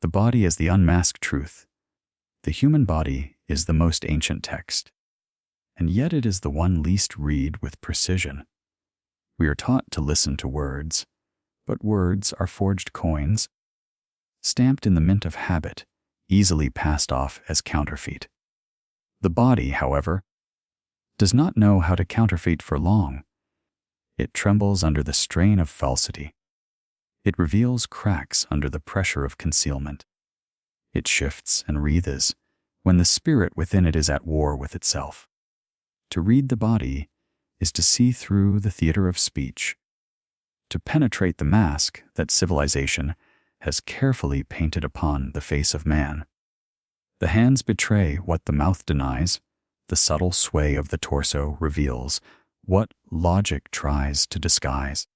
The body as the unmasked truth. The human body is the most ancient text, and yet it is the one least read with precision. We are taught to listen to words, but words are forged coins, stamped in the mint of habit, easily passed off as counterfeit. The body, however, does not know how to counterfeit for long. It trembles under the strain of falsity. It reveals cracks under the pressure of concealment. It shifts and wreathes when the spirit within it is at war with itself. To read the body is to see through the theater of speech, to penetrate the mask that civilization has carefully painted upon the face of man. The hands betray what the mouth denies. The subtle sway of the torso reveals what logic tries to disguise.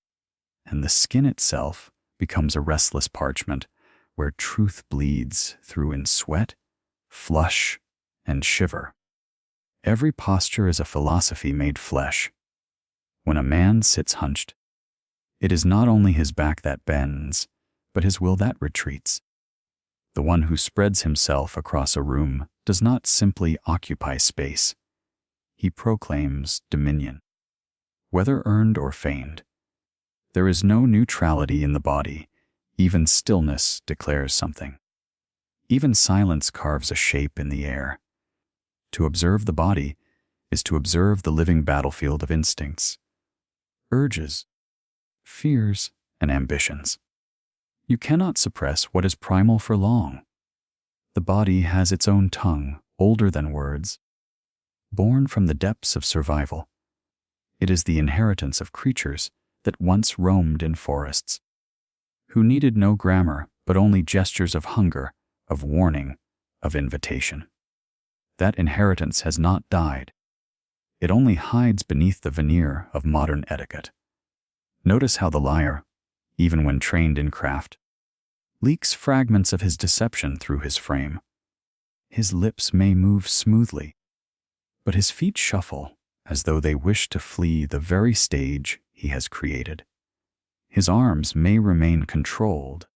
And the skin itself becomes a restless parchment where truth bleeds through in sweat, flush, and shiver. Every posture is a philosophy made flesh. When a man sits hunched, it is not only his back that bends, but his will that retreats. The one who spreads himself across a room does not simply occupy space. He proclaims dominion, whether earned or feigned. There is no neutrality in the body. Even stillness declares something. Even silence carves a shape in the air. To observe the body is to observe the living battlefield of instincts, urges, fears, and ambitions. You cannot suppress what is primal for long. The body has its own tongue, older than words, born from the depths of survival. It is the inheritance of creatures that once roamed in forests, who needed no grammar but only gestures of hunger, of warning, of invitation. That inheritance has not died. It only hides beneath the veneer of modern etiquette. Notice how the liar, even when trained in craft, leaks fragments of his deception through his frame. His lips may move smoothly, but his feet shuffle as though they wish to flee the very stage he has created. His arms may remain controlled,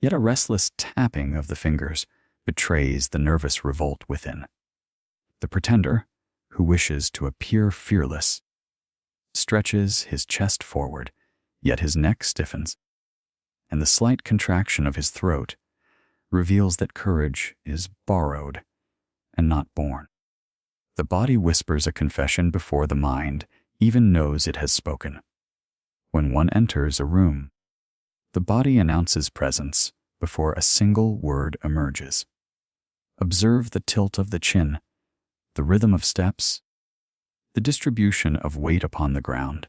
yet a restless tapping of the fingers betrays the nervous revolt within. The pretender, who wishes to appear fearless, stretches his chest forward, yet his neck stiffens, and the slight contraction of his throat reveals that courage is borrowed and not born. The body whispers a confession before the mind even knows it has spoken. When one enters a room, the body announces presence before a single word emerges. Observe the tilt of the chin, the rhythm of steps, the distribution of weight upon the ground.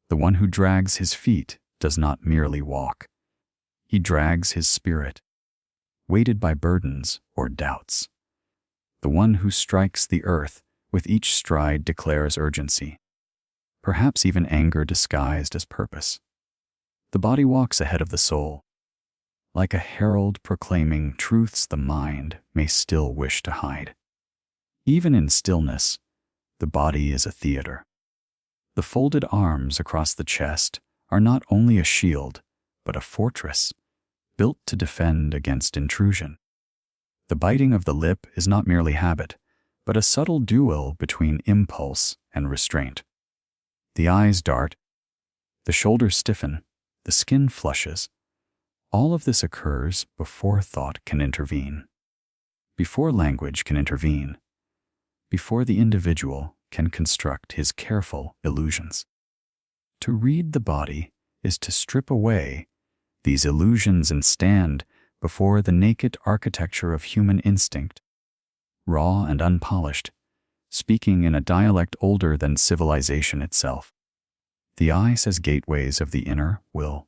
The one who drags his feet does not merely walk. He drags his spirit, weighted by burdens or doubts. The one who strikes the earth with each stride declares urgency, perhaps even anger disguised as purpose. The body walks ahead of the soul, like a herald proclaiming truths the mind may still wish to hide. Even in stillness, the body is a theater. The folded arms across the chest are not only a shield, but a fortress, built to defend against intrusion. The biting of the lip is not merely habit, but a subtle duel between impulse and restraint. The eyes dart, the shoulders stiffen, the skin flushes. All of this occurs before thought can intervene, before language can intervene, before the individual can construct his careful illusions. To read the body is to strip away these illusions and stand before the naked architecture of human instinct, raw and unpolished, speaking in a dialect older than civilization itself. The eye says gateways of the inner will.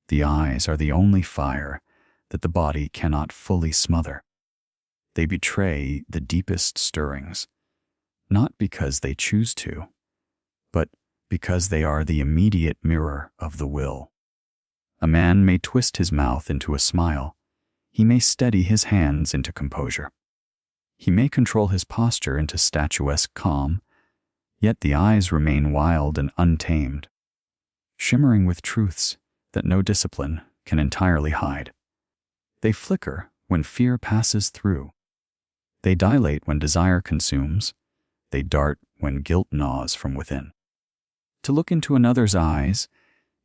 The eyes are the only fire that the body cannot fully smother. They betray the deepest stirrings, not because they choose to, but because they are the immediate mirror of the will. A man may twist his mouth into a smile. He may steady his hands into composure. He may control his posture into statuesque calm, yet the eyes remain wild and untamed, shimmering with truths that no discipline can entirely hide. They flicker when fear passes through. They dilate when desire consumes. They dart when guilt gnaws from within. To look into another's eyes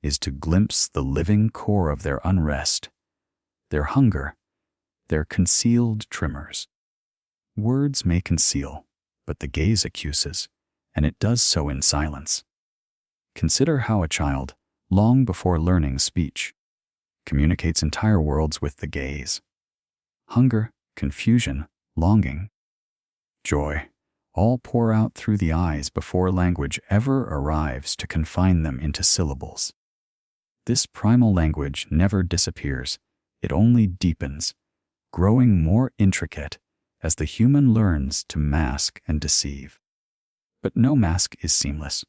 is to glimpse the living core of their unrest, their hunger, their concealed tremors. Words may conceal, but the gaze accuses, and it does so in silence. Consider how a child, long before learning speech, communicates entire worlds with the gaze. Hunger, confusion, longing, joy, all pour out through the eyes before language ever arrives to confine them into syllables. This primal language never disappears, it only deepens, growing more intricate as the human learns to mask and deceive. But no mask is seamless.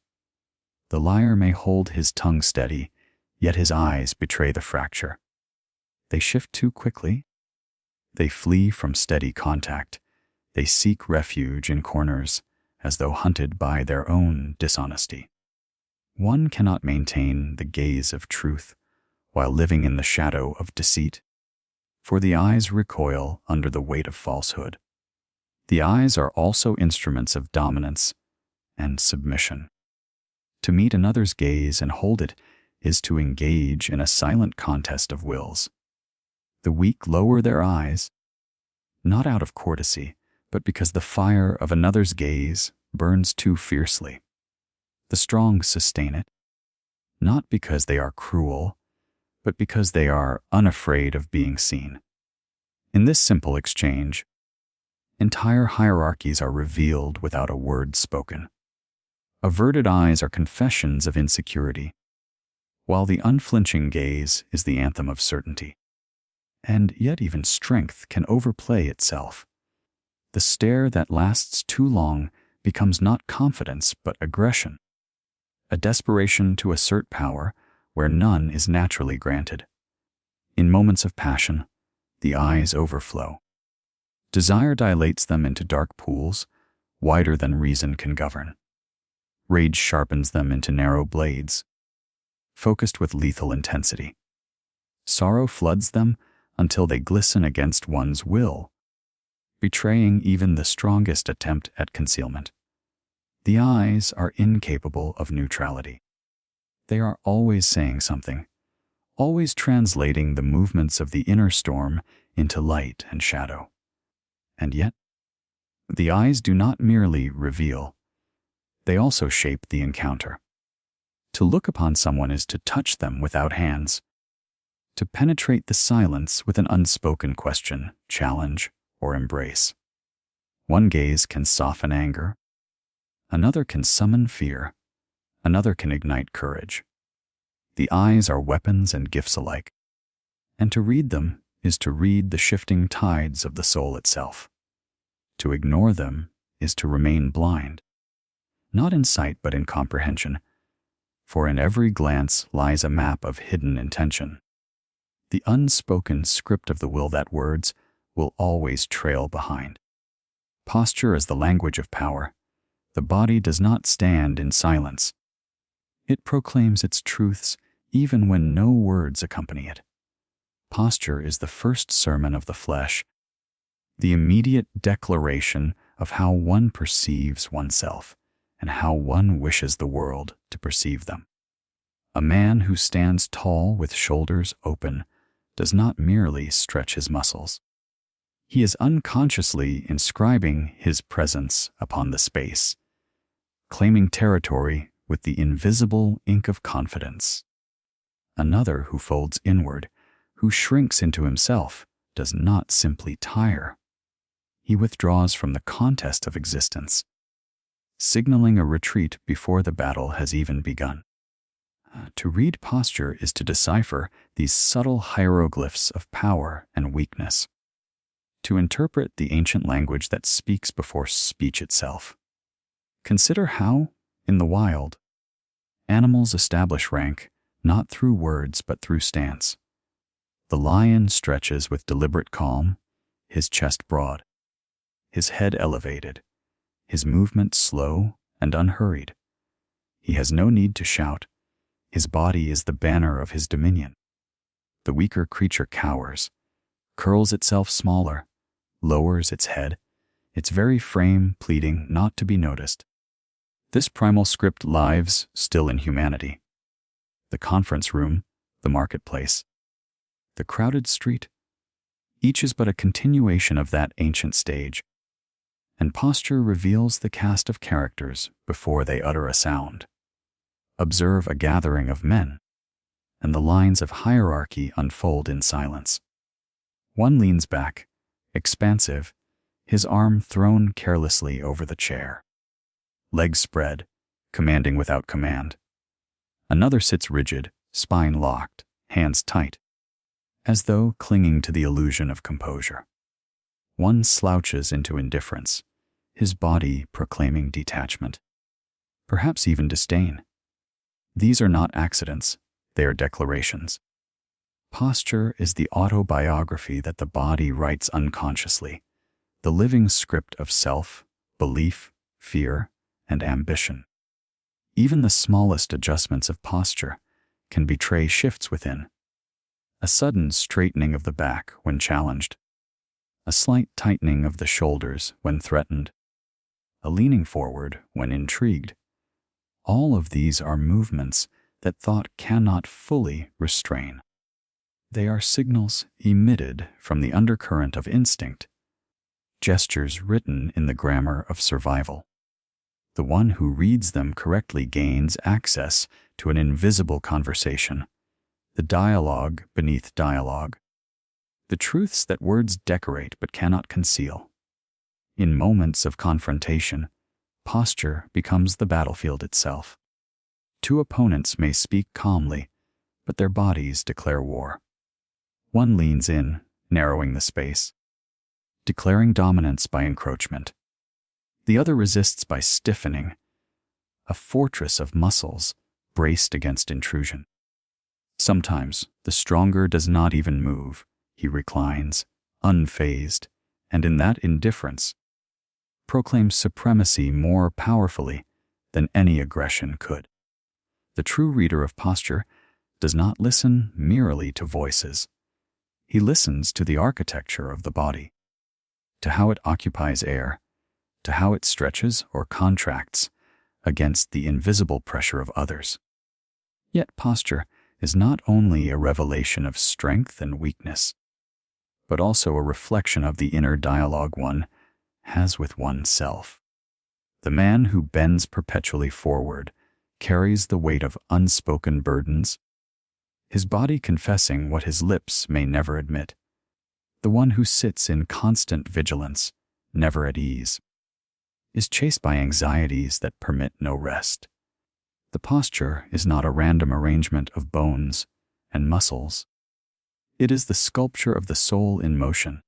The liar may hold his tongue steady, yet his eyes betray the fracture. They shift too quickly. They flee from steady contact. They seek refuge in corners, as though hunted by their own dishonesty. One cannot maintain the gaze of truth while living in the shadow of deceit, for the eyes recoil under the weight of falsehood. The eyes are also instruments of dominance and submission. To meet another's gaze and hold it is to engage in a silent contest of wills. The weak lower their eyes, not out of courtesy, but because the fire of another's gaze burns too fiercely. The strong sustain it, not because they are cruel, but because they are unafraid of being seen. In this simple exchange, entire hierarchies are revealed without a word spoken. Averted eyes are confessions of insecurity, while the unflinching gaze is the anthem of certainty. And yet even strength can overplay itself. The stare that lasts too long becomes not confidence but aggression, a desperation to assert power where none is naturally granted. In moments of passion, the eyes overflow. Desire dilates them into dark pools, wider than reason can govern. Rage sharpens them into narrow blades, focused with lethal intensity. Sorrow floods them until they glisten against one's will, betraying even the strongest attempt at concealment. The eyes are incapable of neutrality. They are always saying something, always translating the movements of the inner storm into light and shadow. And yet, the eyes do not merely reveal, they also shape the encounter. To look upon someone is to touch them without hands, to penetrate the silence with an unspoken question, challenge, or embrace. One gaze can soften anger, another can summon fear, another can ignite courage. The eyes are weapons and gifts alike, and to read them is to read the shifting tides of the soul itself. To ignore them is to remain blind, not in sight but in comprehension, for in every glance lies a map of hidden intention. The unspoken script of the will that words will always trail behind. Posture is the language of power. The body does not stand in silence. It proclaims its truths even when no words accompany it. Posture is the first sermon of the flesh, the immediate declaration of how one perceives oneself and how one wishes the world to perceive them. A man who stands tall with shoulders open does not merely stretch his muscles. He is unconsciously inscribing his presence upon the space, claiming territory with the invisible ink of confidence. Another who folds inward, who shrinks into himself, does not simply tire. He withdraws from the contest of existence, signaling a retreat before the battle has even begun. To read posture is to decipher these subtle hieroglyphs of power and weakness, to interpret the ancient language that speaks before speech itself. Consider how, in the wild, animals establish rank not through words but through stance. The lion stretches with deliberate calm, his chest broad, his head elevated, his movement slow and unhurried. He has no need to shout. His body is the banner of his dominion. The weaker creature cowers, curls itself smaller, lowers its head, its very frame pleading not to be noticed. This primal script lives still in humanity. The conference room, the marketplace, the crowded street, each is but a continuation of that ancient stage, and posture reveals the cast of characters before they utter a sound. Observe a gathering of men, and the lines of hierarchy unfold in silence. One leans back, expansive, his arm thrown carelessly over the chair. Legs spread, commanding without command. Another sits rigid, spine locked, hands tight, as though clinging to the illusion of composure. One slouches into indifference, his body proclaiming detachment, perhaps even disdain. These are not accidents, they are declarations. Posture is the autobiography that the body writes unconsciously, the living script of self, belief, fear, and ambition. Even the smallest adjustments of posture can betray shifts within. A sudden straightening of the back when challenged, a slight tightening of the shoulders when threatened, a leaning forward when intrigued. All of these are movements that thought cannot fully restrain. They are signals emitted from the undercurrent of instinct, gestures written in the grammar of survival. The one who reads them correctly gains access to an invisible conversation, the dialogue beneath dialogue, the truths that words decorate but cannot conceal. In moments of confrontation, posture becomes the battlefield itself. Two opponents may speak calmly, but their bodies declare war. One leans in, narrowing the space, declaring dominance by encroachment. The other resists by stiffening, a fortress of muscles braced against intrusion. Sometimes the stronger does not even move. He reclines, unfazed, and in that indifference, proclaims supremacy more powerfully than any aggression could. The true reader of posture does not listen merely to voices. He listens to the architecture of the body, to how it occupies air, to how it stretches or contracts against the invisible pressure of others. Yet posture is not only a revelation of strength and weakness, but also a reflection of the inner dialogue one has with oneself. The man who bends perpetually forward carries the weight of unspoken burdens, his body confessing what his lips may never admit. The one who sits in constant vigilance, never at ease, is chased by anxieties that permit no rest. The posture is not a random arrangement of bones and muscles. It is the sculpture of the soul in motion,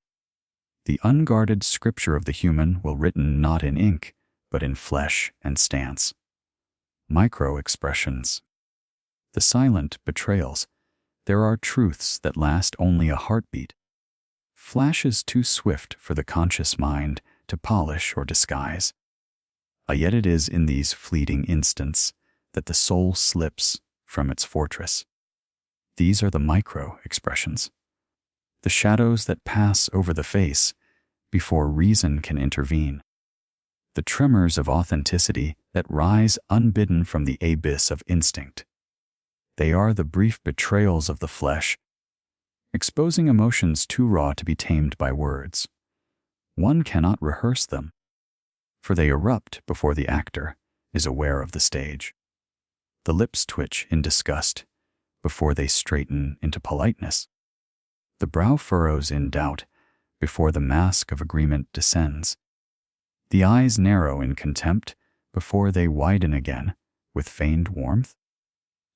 the unguarded scripture of the human will written not in ink, but in flesh and stance. Micro-expressions. The silent betrayals. There are truths that last only a heartbeat. Flashes too swift for the conscious mind to polish or disguise. Yet it is in these fleeting instants that the soul slips from its fortress. These are the micro-expressions, the shadows that pass over the face before reason can intervene, the tremors of authenticity that rise unbidden from the abyss of instinct. They are the brief betrayals of the flesh, exposing emotions too raw to be tamed by words. One cannot rehearse them, for they erupt before the actor is aware of the stage. The lips twitch in disgust before they straighten into politeness. The brow furrows in doubt before the mask of agreement descends. The eyes narrow in contempt before they widen again with feigned warmth.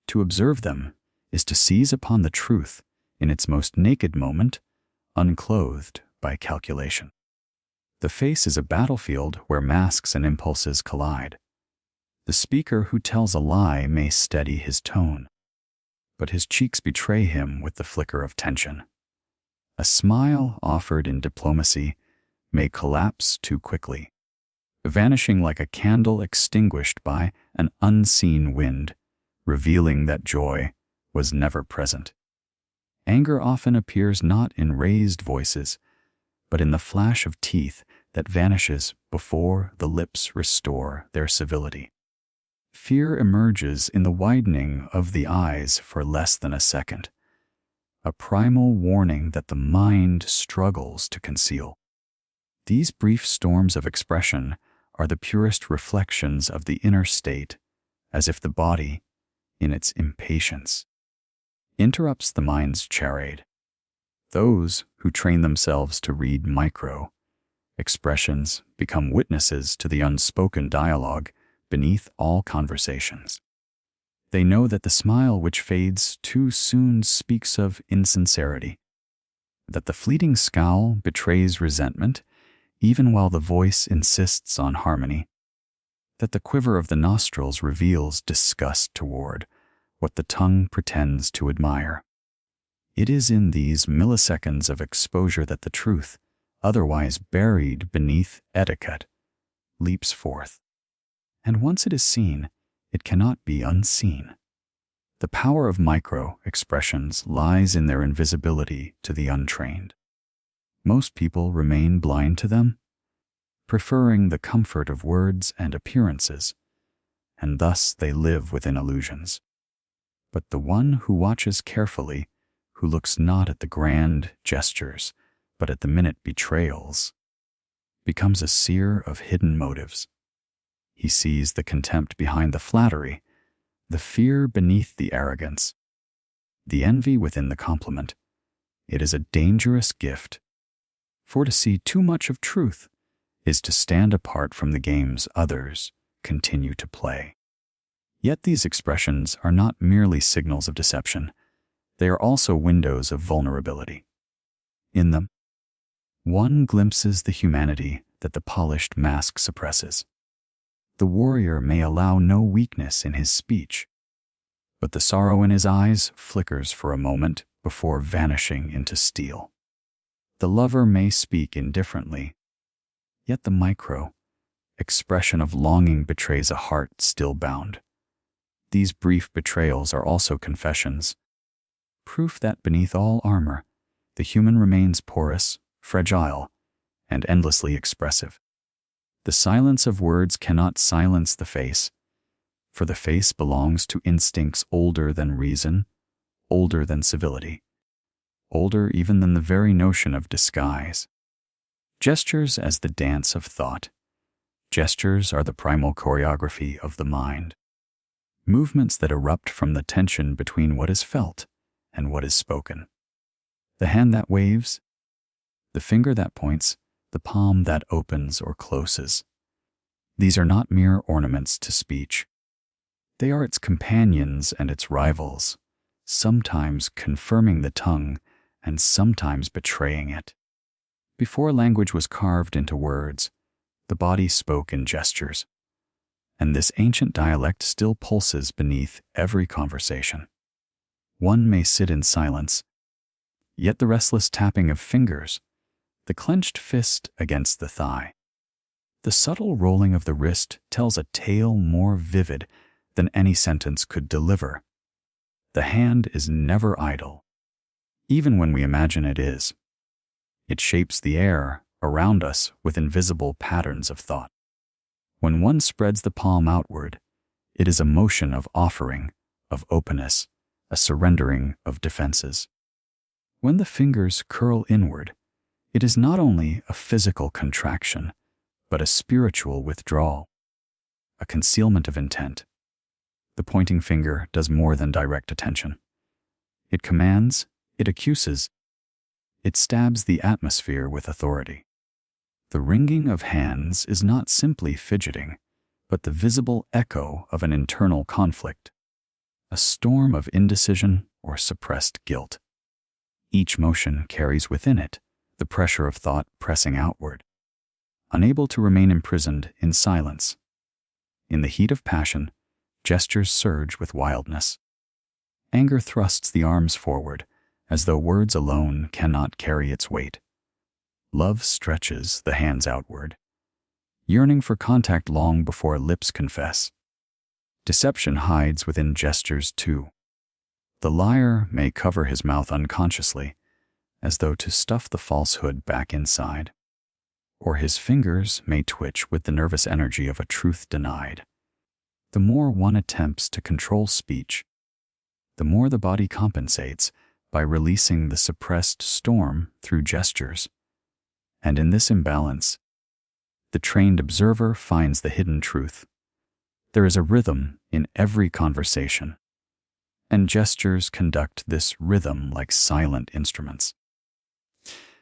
To observe them is to seize upon the truth in its most naked moment, unclothed by calculation. The face is a battlefield where masks and impulses collide. The speaker who tells a lie may steady his tone, but his cheeks betray him with the flicker of tension. A smile offered in diplomacy may collapse too quickly, vanishing like a candle extinguished by an unseen wind, revealing that joy was never present. Anger often appears not in raised voices, but in the flash of teeth that vanishes before the lips restore their civility. Fear emerges in the widening of the eyes for less than a second, a primal warning that the mind struggles to conceal. These brief storms of expression are the purest reflections of the inner state, as if the body, in its impatience, interrupts the mind's charade. Those who train themselves to read micro expressions become witnesses to the unspoken dialogue beneath all conversations. They know that the smile which fades too soon speaks of insincerity, that the fleeting scowl betrays resentment even while the voice insists on harmony, that the quiver of the nostrils reveals disgust toward what the tongue pretends to admire. It is in these milliseconds of exposure that the truth, otherwise buried beneath etiquette, leaps forth. And once it is seen, it cannot be unseen. The power of micro-expressions lies in their invisibility to the untrained. Most people remain blind to them, preferring the comfort of words and appearances, and thus they live within illusions. But the one who watches carefully, who looks not at the grand gestures, but at the minute betrayals, becomes a seer of hidden motives. He sees the contempt behind the flattery, the fear beneath the arrogance, the envy within the compliment. It is a dangerous gift, for to see too much of truth is to stand apart from the games others continue to play. Yet these expressions are not merely signals of deception. They are also windows of vulnerability. In them, one glimpses the humanity that the polished mask suppresses. The warrior may allow no weakness in his speech, but the sorrow in his eyes flickers for a moment before vanishing into steel. The lover may speak indifferently, yet the micro-expression of longing betrays a heart still bound. These brief betrayals are also confessions, proof that beneath all armor, the human remains porous, fragile, and endlessly expressive. The silence of words cannot silence the face, for the face belongs to instincts older than reason, older than civility, older even than the very notion of disguise. Gestures as the dance of thought. Gestures are the primal choreography of the mind. Movements that erupt from the tension between what is felt and what is spoken. The hand that waves, the finger that points, the palm that opens or closes. These are not mere ornaments to speech. They are its companions and its rivals, sometimes confirming the tongue and sometimes betraying it. Before language was carved into words, the body spoke in gestures, and this ancient dialect still pulses beneath every conversation. One may sit in silence, yet the restless tapping of fingers, the clenched fist against the thigh, the subtle rolling of the wrist tells a tale more vivid than any sentence could deliver. The hand is never idle, even when we imagine it is. It shapes the air around us with invisible patterns of thought. When one spreads the palm outward, it is a motion of offering, of openness, a surrendering of defenses. When the fingers curl inward, it is not only a physical contraction, but a spiritual withdrawal, a concealment of intent. The pointing finger does more than direct attention. It commands, it accuses, it stabs the atmosphere with authority. The wringing of hands is not simply fidgeting, but the visible echo of an internal conflict, a storm of indecision or suppressed guilt. Each motion carries within it the pressure of thought pressing outward, unable to remain imprisoned in silence. In the heat of passion, gestures surge with wildness. Anger thrusts the arms forward, as though words alone cannot carry its weight. Love stretches the hands outward, yearning for contact long before lips confess. Deception hides within gestures too. The liar may cover his mouth unconsciously, as though to stuff the falsehood back inside. Or his fingers may twitch with the nervous energy of a truth denied. The more one attempts to control speech, the more the body compensates by releasing the suppressed storm through gestures. And in this imbalance, the trained observer finds the hidden truth. There is a rhythm in every conversation, and gestures conduct this rhythm like silent instruments.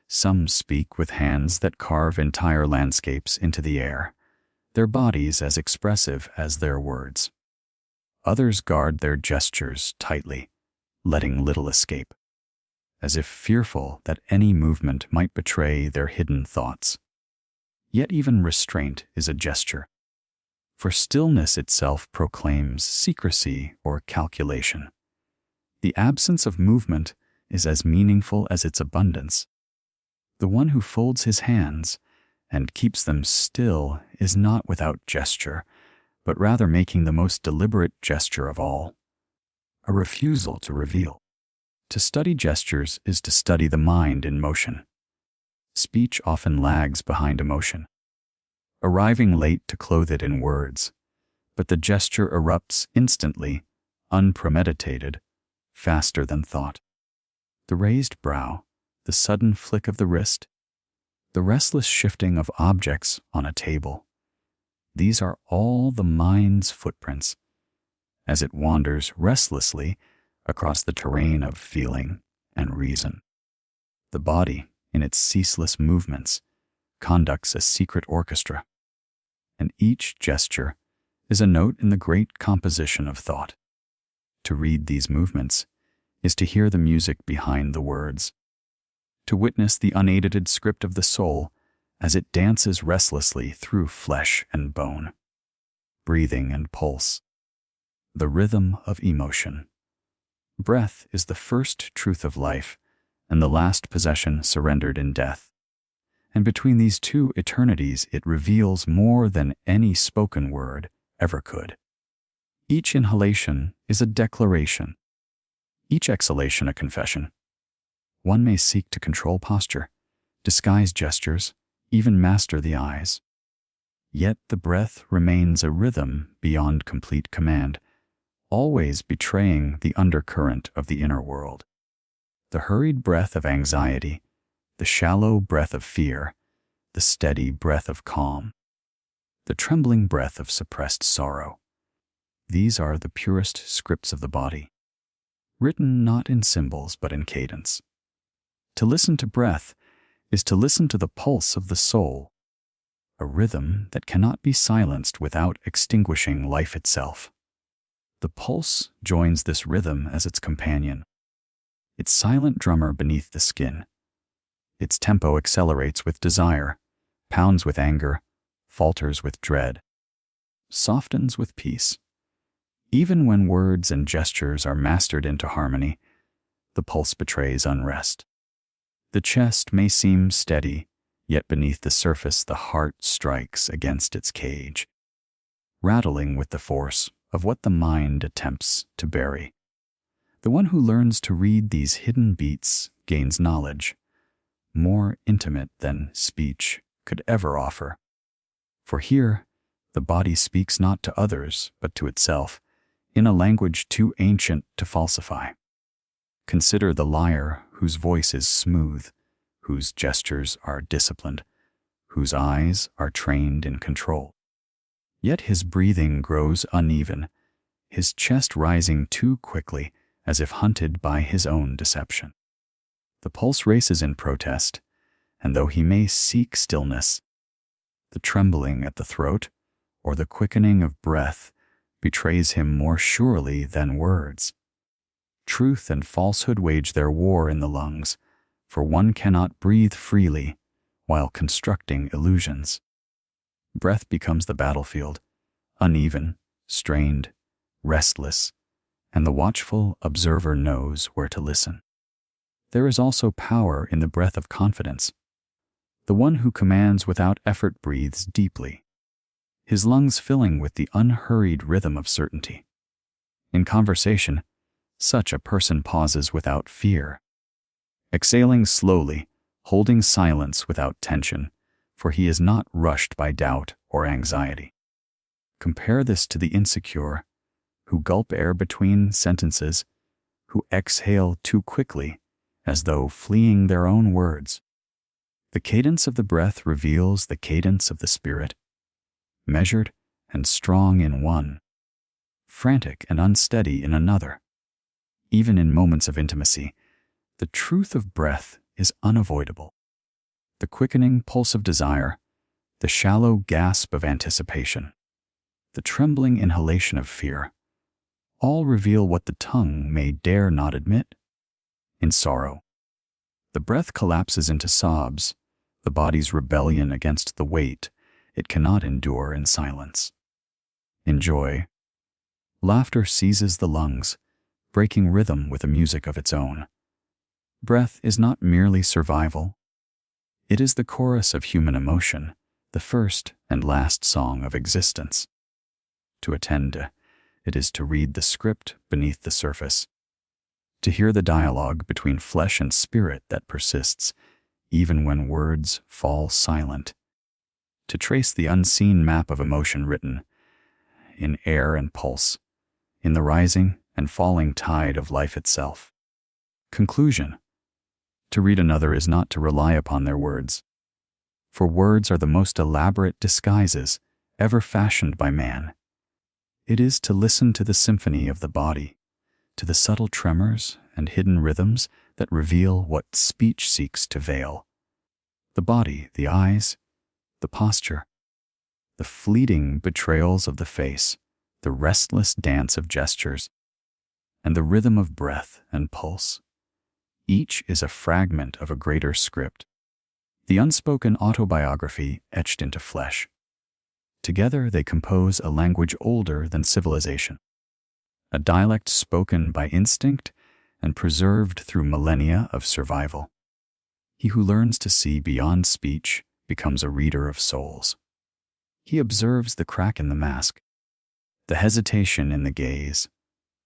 Some speak with hands that carve entire landscapes into the air, their bodies as expressive as their words. Others guard their gestures tightly, letting little escape, as if fearful that any movement might betray their hidden thoughts. Yet even restraint is a gesture, for stillness itself proclaims secrecy or calculation. The absence of movement is as meaningful as its abundance. The one who folds his hands and keeps them still is not without gesture, but rather making the most deliberate gesture of all, a refusal to reveal. To study gestures is to study the mind in motion. Speech often lags behind emotion, arriving late to clothe it in words, but the gesture erupts instantly, unpremeditated, faster than thought. The raised brow, the sudden flick of the wrist, the restless shifting of objects on a table. These are all the mind's footprints, as it wanders restlessly across the terrain of feeling and reason. The body, in its ceaseless movements, conducts a secret orchestra, and each gesture is a note in the great composition of thought. To read these movements is to hear the music behind the words, to witness the unedited script of the soul as it dances restlessly through flesh and bone, breathing and pulse, the rhythm of emotion. Breath is the first truth of life and the last possession surrendered in death. And between these two eternities it reveals more than any spoken word ever could. Each inhalation is a declaration, each exhalation a confession. One may seek to control posture, disguise gestures, even master the eyes. Yet the breath remains a rhythm beyond complete command, always betraying the undercurrent of the inner world. The hurried breath of anxiety, the shallow breath of fear, the steady breath of calm, the trembling breath of suppressed sorrow. These are the purest scripts of the body, written not in symbols but in cadence. To listen to breath is to listen to the pulse of the soul, a rhythm that cannot be silenced without extinguishing life itself. The pulse joins this rhythm as its companion, its silent drummer beneath the skin. Its tempo accelerates with desire, pounds with anger, falters with dread, softens with peace. Even when words and gestures are mastered into harmony, the pulse betrays unrest. The chest may seem steady, yet beneath the surface the heart strikes against its cage, rattling with the force of what the mind attempts to bury. The one who learns to read these hidden beats gains knowledge, more intimate than speech could ever offer. For here, the body speaks not to others, but to itself, in a language too ancient to falsify. Consider the liar whose voice is smooth, whose gestures are disciplined, whose eyes are trained in control. Yet his breathing grows uneven, his chest rising too quickly as if hunted by his own deception. The pulse races in protest, and though he may seek stillness, the trembling at the throat or the quickening of breath betrays him more surely than words. Truth and falsehood wage their war in the lungs, for one cannot breathe freely while constructing illusions. Breath becomes the battlefield, uneven, strained, restless, and the watchful observer knows where to listen. There is also power in the breath of confidence. The one who commands without effort breathes deeply, his lungs filling with the unhurried rhythm of certainty. In conversation, Such a person pauses without fear, exhaling slowly, holding silence without tension, for he is not rushed by doubt or anxiety. Compare this to the insecure, who gulp air between sentences, who exhale too quickly, as though fleeing their own words. The cadence of the breath reveals the cadence of the spirit, measured and strong in one, frantic and unsteady in another. Even in moments of intimacy, the truth of breath is unavoidable. The quickening pulse of desire, the shallow gasp of anticipation, the trembling inhalation of fear, all reveal what the tongue may dare not admit. In sorrow, the breath collapses into sobs, the body's rebellion against the weight it cannot endure in silence. In joy, laughter seizes the lungs, breaking rhythm with a music of its own. Breath is not merely survival. It is the chorus of human emotion, the first and last song of existence. To attend to it is to read the script beneath the surface, to hear the dialogue between flesh and spirit that persists, even when words fall silent, to trace the unseen map of emotion written in air and pulse, in the rising and falling tide of life itself. Conclusion: to read another is not to rely upon their words, for words are the most elaborate disguises ever fashioned by man. It is to listen to the symphony of the body, to the subtle tremors and hidden rhythms that reveal what speech seeks to veil. The body, the eyes, the posture, the fleeting betrayals of the face, the restless dance of gestures, and the rhythm of breath and pulse. Each is a fragment of a greater script, the unspoken autobiography etched into flesh. Together they compose a language older than civilization, a dialect spoken by instinct and preserved through millennia of survival. He who learns to see beyond speech becomes a reader of souls. He observes the crack in the mask, the hesitation in the gaze,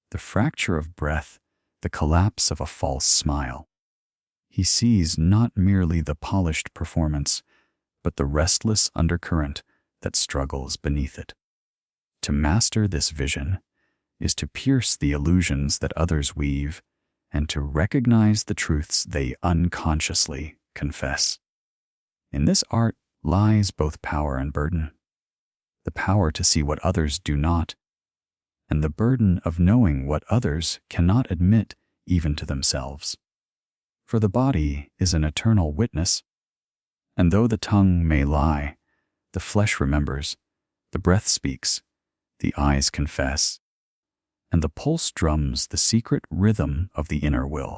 the fracture of breath, the collapse of a false smile. He sees not merely the polished performance, but the restless undercurrent that struggles beneath it. To master this vision is to pierce the illusions that others weave and to recognize the truths they unconsciously confess. In this art lies both power and burden, the power to see what others do not, and the burden of knowing what others cannot admit even to themselves. For the body is an eternal witness, and though the tongue may lie, the flesh remembers, the breath speaks, the eyes confess, and the pulse drums the secret rhythm of the inner will.